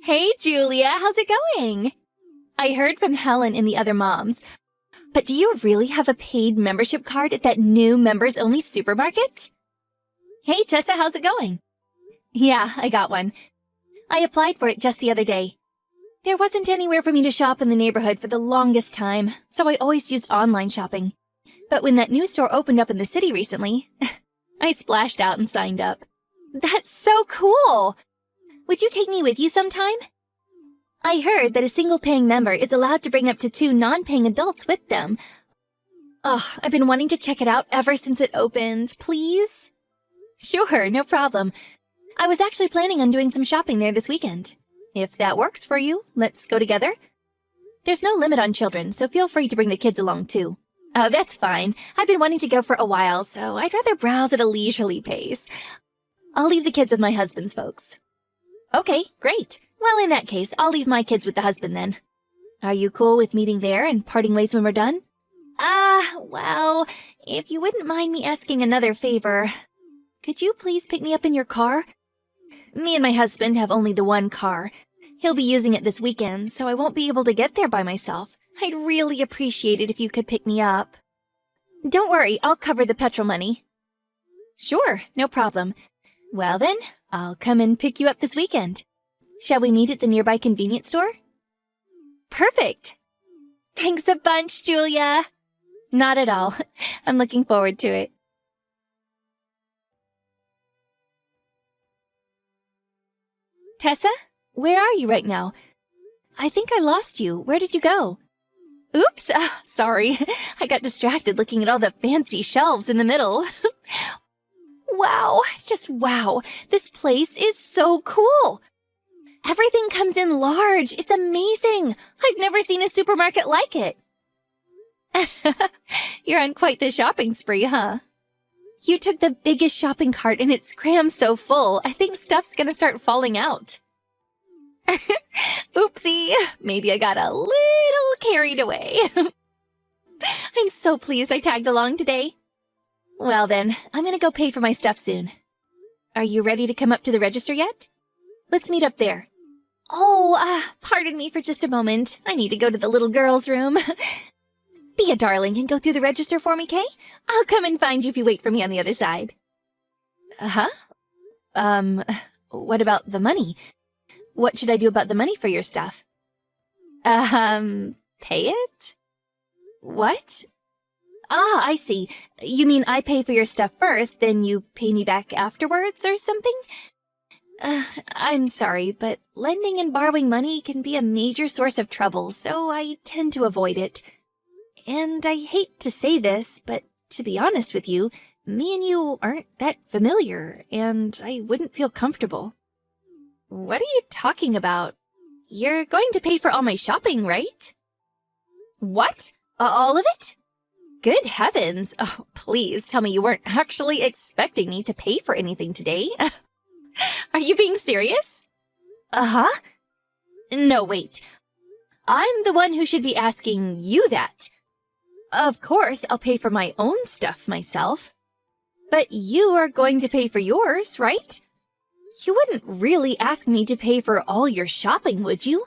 Hey, Julia, how's it going? I heard from Helen and the other moms. But do you really have a paid membership card at that new members-only supermarket? Hey, Tessa, how's it going? Yeah, I got one. I applied for it just the other day. There wasn't anywhere for me to shop in the neighborhood for the longest time, so I always used online shopping. But when that new store opened up in the city recently, I splashed out and signed up. That's so cool! Would you take me with you sometime? I heard that a single-paying member is allowed to bring up to 2 non-paying adults with them. I've been wanting to check it out ever since it opened. Please? Sure, no problem. I was actually planning on doing some shopping there this weekend. If that works for you, let's go together. There's no limit on children, so feel free to bring the kids along too. Oh, that's fine. I've been wanting to go for a while, so I'd rather browse at a leisurely pace. I'll leave the kids with my husband's folks. Okay, great. Well, in that case, I'll leave my kids with the husband then. Are you cool with meeting there and parting ways when we're done? Well, if you wouldn't mind me asking another favor, could you please pick me up in your car? Me and my husband have only the one car. He'll be using it this weekend, so I won't be able to get there by myself. I'd really appreciate it if you could pick me up. Don't worry, I'll cover the petrol money. Sure, no problem. Well then, I'll come and pick you up this weekend. Shall we meet at the nearby convenience store? Perfect! Thanks a bunch, Julia! Not at all. I'm looking forward to it. Tessa? Where are you right now? I think I lost you. Where did you go? Oops! Sorry. I got distracted looking at all the fancy shelves in the middle. Wow! Just wow! This place is so cool! Everything comes in large. It's amazing. I've never seen a supermarket like it. You're on quite the shopping spree, huh? You took the biggest shopping cart and it's crammed so full, I think stuff's gonna start falling out. Oopsie. Maybe I got a little carried away. I'm so pleased I tagged along today. Well then, I'm gonna go pay for my stuff soon. Are you ready to come up to the register yet? Let's meet up there. Pardon me for just a moment. I need to go to the little girl's room. Be a darling and go through the register for me, Kay? I'll come and find you if you wait for me on the other side. What about the money? What should I do about the money for your stuff? Pay it? What? I see. You mean I pay for your stuff first, then you pay me back afterwards or something? I'm sorry, but lending and borrowing money can be a major source of trouble, so I tend to avoid it. And I hate to say this, but to be honest with you, me and you aren't that familiar, and I wouldn't feel comfortable. What are you talking about? You're going to pay for all my shopping, right? What? All of it? Good heavens! Oh, please tell me you weren't actually expecting me to pay for anything today. Are you being serious? No, wait. I'm the one who should be asking you that. Of course, I'll pay for my own stuff myself. But you are going to pay for yours, right? You wouldn't really ask me to pay for all your shopping, would you?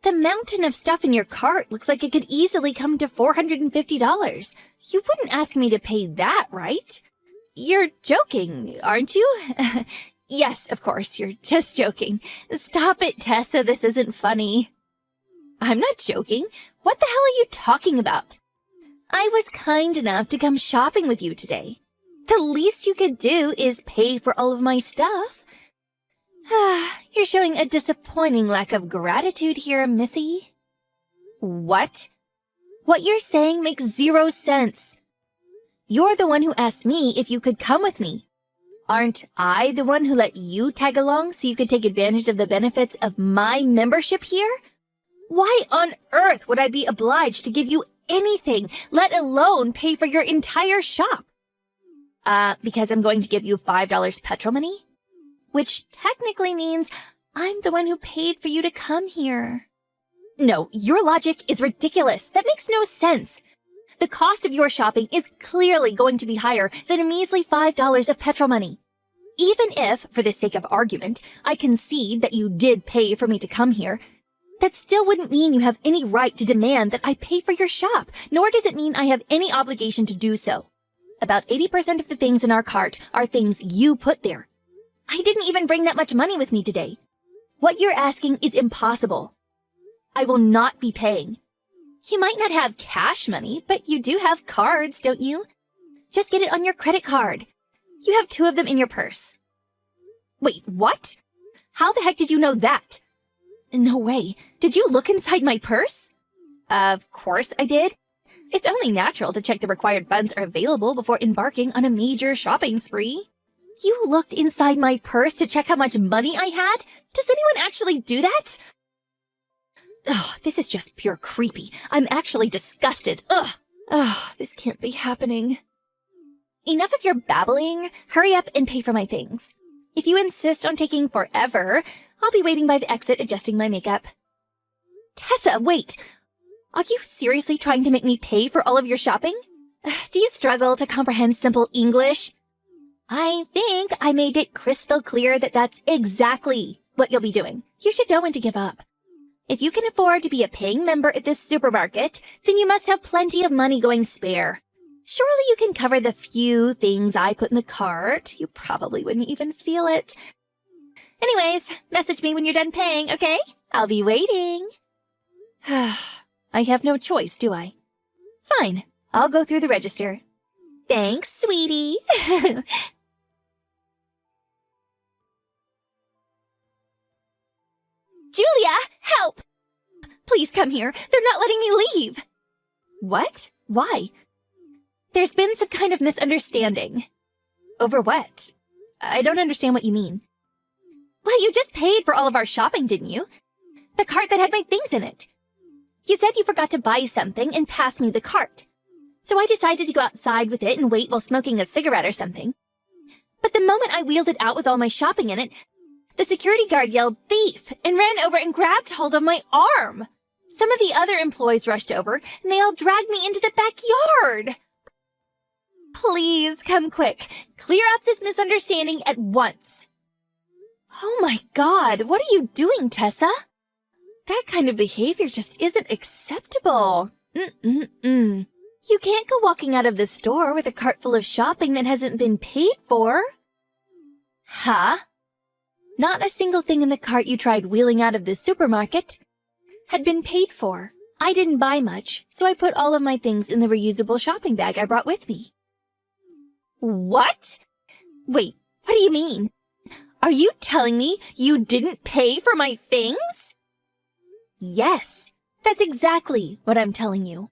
The mountain of stuff in your cart looks like it could easily come to $450. You wouldn't ask me to pay that, right? You're joking, aren't you? Yes, of course, you're just joking. Stop it, Tessa, this isn't funny. I'm not joking. What the hell are you talking about? I was kind enough to come shopping with you today. The least you could do is pay for all of my stuff. You're showing a disappointing lack of gratitude here, Missy. What? What you're saying makes zero sense. You're the one who asked me if you could come with me. Aren't I the one who let you tag along so you could take advantage of the benefits of my membership here? Why on earth would I be obliged to give you anything, let alone pay for your entire shop? Because I'm going to give you $5 petrol money? Which technically means I'm the one who paid for you to come here. No, your logic is ridiculous. That makes no sense. The cost of your shopping is clearly going to be higher than a measly $5 of petrol money. Even if, for the sake of argument, I concede that you did pay for me to come here, that still wouldn't mean you have any right to demand that I pay for your shop, nor does it mean I have any obligation to do so. About 80% of the things in our cart are things you put there. I didn't even bring that much money with me today. What you're asking is impossible. I will not be paying. You might not have cash money, but you do have cards, don't you? Just get it on your credit card. You have 2 of them in your purse. Wait, what? How the heck did you know that? No way. Did you look inside my purse? Of course I did. It's only natural to check the required funds are available before embarking on a major shopping spree. You looked inside my purse to check how much money I had? Does anyone actually do that? Ugh, this is just pure creepy. I'm actually disgusted. Ugh, this can't be happening. Enough of your babbling. Hurry up and pay for my things. If you insist on taking forever, I'll be waiting by the exit adjusting my makeup. Tessa, wait! Are you seriously trying to make me pay for all of your shopping? Do you struggle to comprehend simple English? I think I made it crystal clear that that's exactly what you'll be doing. You should know when to give up. If you can afford to be a paying member at this supermarket, then you must have plenty of money going spare. Surely you can cover the few things I put in the cart. You probably wouldn't even feel it. Anyways, message me when you're done paying, okay? I'll be waiting. I have no choice, do I? Fine, I'll go through the register. Thanks, sweetie. Julia, help! Please come here. They're not letting me leave. What? Why? There's been some kind of misunderstanding. Over what? I don't understand what you mean. Well, you just paid for all of our shopping, didn't you? The cart that had my things in it. You said you forgot to buy something and pass me the cart. So I decided to go outside with it and wait while smoking a cigarette or something. But the moment I wheeled it out with all my shopping in it, the security guard yelled thief and ran over and grabbed hold of my arm. Some of the other employees rushed over and they all dragged me into the backyard. Please come quick. Clear up this misunderstanding at once. Oh my God, what are you doing, Tessa? That kind of behavior just isn't acceptable. You can't go walking out of the store with a cart full of shopping that hasn't been paid for. Huh? Not a single thing in the cart you tried wheeling out of the supermarket had been paid for. I didn't buy much, so I put all of my things in the reusable shopping bag I brought with me. What? Wait, what do you mean? Are you telling me you didn't pay for my things? Yes, that's exactly what I'm telling you.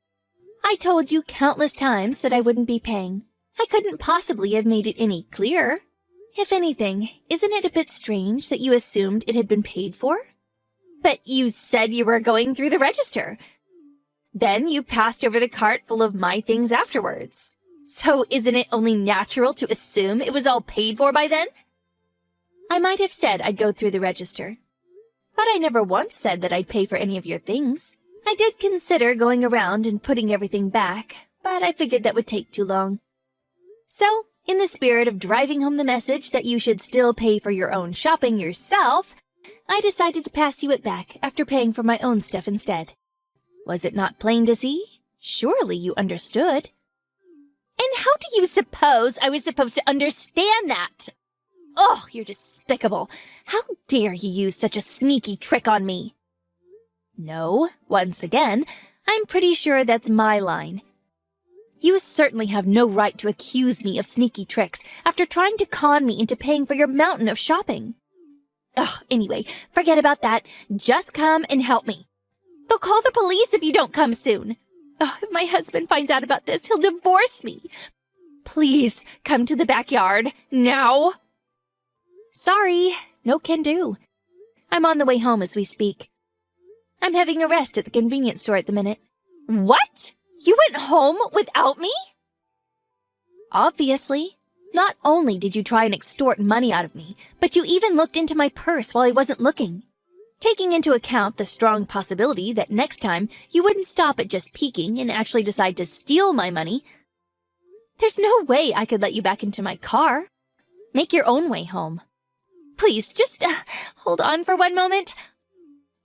I told you countless times that I wouldn't be paying. I couldn't possibly have made it any clearer. If anything, isn't it a bit strange that you assumed it had been paid for? But you said you were going through the register. Then you passed over the cart full of my things afterwards. So isn't it only natural to assume it was all paid for by then? I might have said I'd go through the register, but I never once said that I'd pay for any of your things. I did consider going around and putting everything back, but I figured that would take too long. So, in the spirit of driving home the message that you should still pay for your own shopping yourself, I decided to pass you it back after paying for my own stuff instead. Was it not plain to see? Surely you understood. And how do you suppose I was supposed to understand that? Oh, you're despicable. How dare you use such a sneaky trick on me? No, once again, I'm pretty sure that's my line. You certainly have no right to accuse me of sneaky tricks after trying to con me into paying for your mountain of shopping. Oh, anyway, forget about that. Just come and help me. They'll call the police if you don't come soon. Oh, if my husband finds out about this, he'll divorce me. Please, come to the backyard, now. Sorry, no can do. I'm on the way home as we speak. I'm having a rest at the convenience store at the minute. What? You went home without me? Obviously. Not only did you try and extort money out of me, but you even looked into my purse while I wasn't looking. Taking into account the strong possibility that next time you wouldn't stop at just peeking and actually decide to steal my money, there's no way I could let you back into my car. Make your own way home. Please, just hold on for one moment.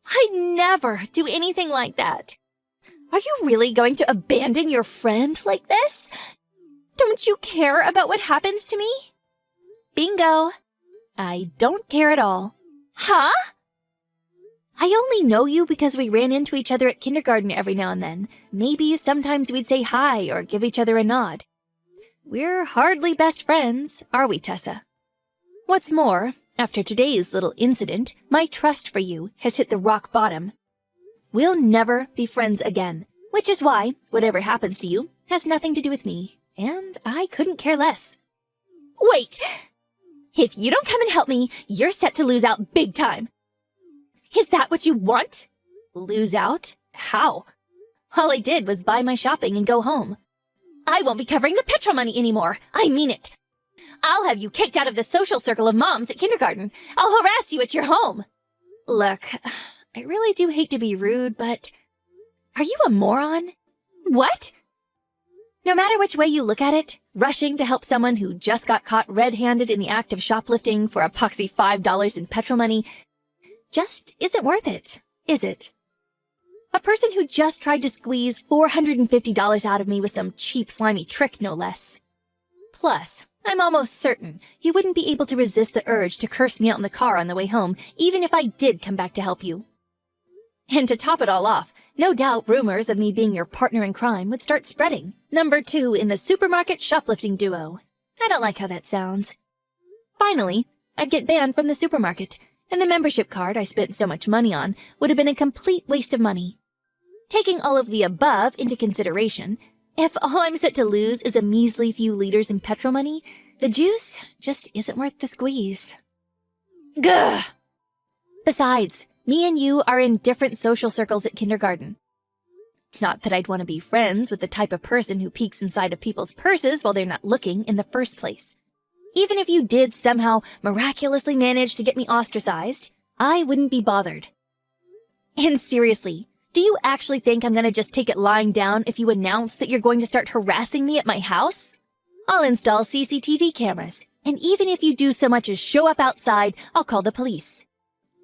I'd never do anything like that. Are you really going to abandon your friend like this? Don't you care about what happens to me? Bingo. I don't care at all. Huh? I only know you because we ran into each other at kindergarten every now and then. Maybe sometimes we'd say hi or give each other a nod. We're hardly best friends, are we, Tessa? What's more, after today's little incident, my trust for you has hit the rock bottom. We'll never be friends again, which is why whatever happens to you has nothing to do with me, and I couldn't care less. Wait! If you don't come and help me, you're set to lose out big time. Is that what you want? Lose out? How? All I did was buy my shopping and go home. I won't be covering the petrol money anymore. I mean it. I'll have you kicked out of the social circle of moms at kindergarten. I'll harass you at your home. Look, I really do hate to be rude, but are you a moron? What? No matter which way you look at it, rushing to help someone who just got caught red-handed in the act of shoplifting for a poxy $5 in petrol money just isn't worth it, is it? A person who just tried to squeeze $450 out of me with some cheap, slimy trick, no less. Plus, I'm almost certain you wouldn't be able to resist the urge to curse me out in the car on the way home, even if I did come back to help you. And to top it all off, no doubt rumors of me being your partner in crime would start spreading. Number 2 in the supermarket shoplifting duo. I don't like how that sounds. Finally, I'd get banned from the supermarket, and the membership card I spent so much money on would have been a complete waste of money. Taking all of the above into consideration, if all I'm set to lose is a measly few liters in petrol money, the juice just isn't worth the squeeze. Gah! Besides, me and you are in different social circles at kindergarten. Not that I'd want to be friends with the type of person who peeks inside of people's purses while they're not looking in the first place. Even if you did somehow miraculously manage to get me ostracized, I wouldn't be bothered. And seriously, do you actually think I'm gonna just take it lying down if you announce that you're going to start harassing me at my house? I'll install CCTV cameras, and even if you do so much as show up outside, I'll call the police.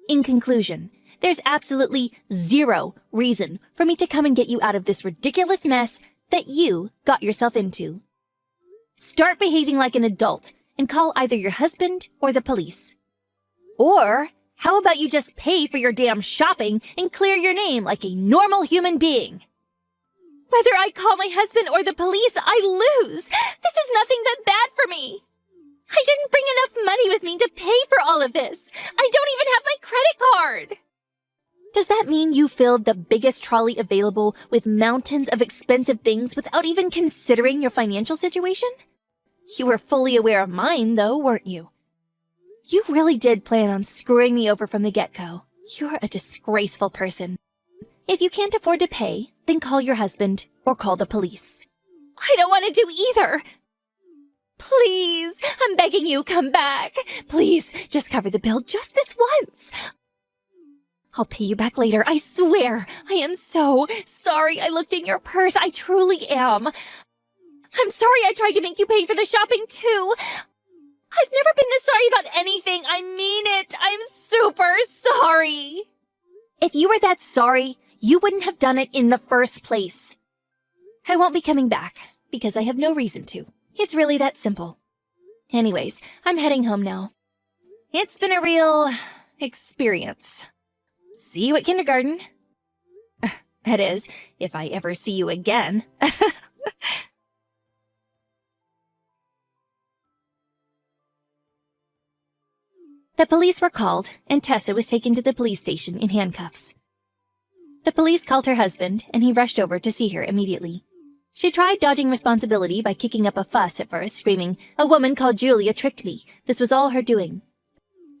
In conclusion, there's absolutely zero reason for me to come and get you out of this ridiculous mess that you got yourself into. Start behaving like an adult and call either your husband or the police. Or, how about you just pay for your damn shopping and clear your name like a normal human being? Whether I call my husband or the police, I lose. This is nothing but bad for me. I didn't bring enough money with me to pay for all of this. I don't even have my credit card. Does that mean you filled the biggest trolley available with mountains of expensive things without even considering your financial situation? You were fully aware of mine, though, weren't you? You really did plan on screwing me over from the get-go. You're a disgraceful person. If you can't afford to pay, then call your husband or call the police. I don't want to do either. Please, I'm begging you, come back. Please, just cover the bill just this once. I'll pay you back later, I swear. I am so sorry I looked in your purse. I truly am. I'm sorry I tried to make you pay for the shopping, too. I've never been this sorry about anything. I mean it. I'm super sorry. If you were that sorry, you wouldn't have done it in the first place. I won't be coming back, because I have no reason to. It's really that simple. Anyways, I'm heading home now. It's been a real experience. See you at kindergarten. That is, if I ever see you again. The police were called, and Tessa was taken to the police station in handcuffs. The police called her husband, and he rushed over to see her immediately. She tried dodging responsibility by kicking up a fuss at first, screaming, "A woman called Julia tricked me. This was all her doing."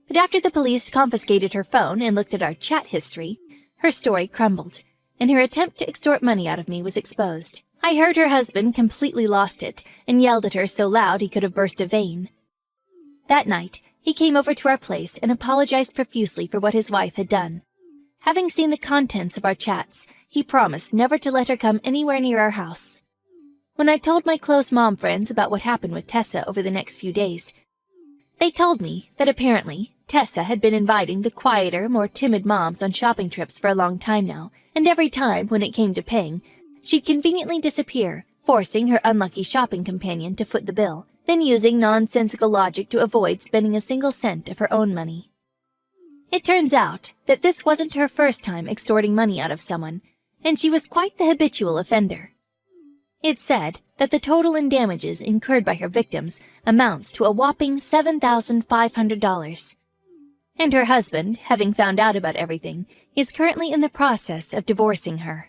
But after the police confiscated her phone and looked at our chat history, her story crumbled, and her attempt to extort money out of me was exposed. I heard her husband completely lost it and yelled at her so loud he could have burst a vein. That night, he came over to our place and apologized profusely for what his wife had done. Having seen the contents of our chats, he promised never to let her come anywhere near our house. When I told my close mom friends about what happened with Tessa over the next few days, They told me that apparently Tessa had been inviting the quieter, more timid moms on shopping trips for a long time now, and every time when it came to paying, she'd conveniently disappear, forcing her unlucky shopping companion to foot the bill, then using nonsensical logic to avoid spending a single cent of her own money. It turns out that this wasn't her first time extorting money out of someone, and she was quite the habitual offender. It's said that the total in damages incurred by her victims amounts to a whopping $7,500. And her husband, having found out about everything, is currently in the process of divorcing her.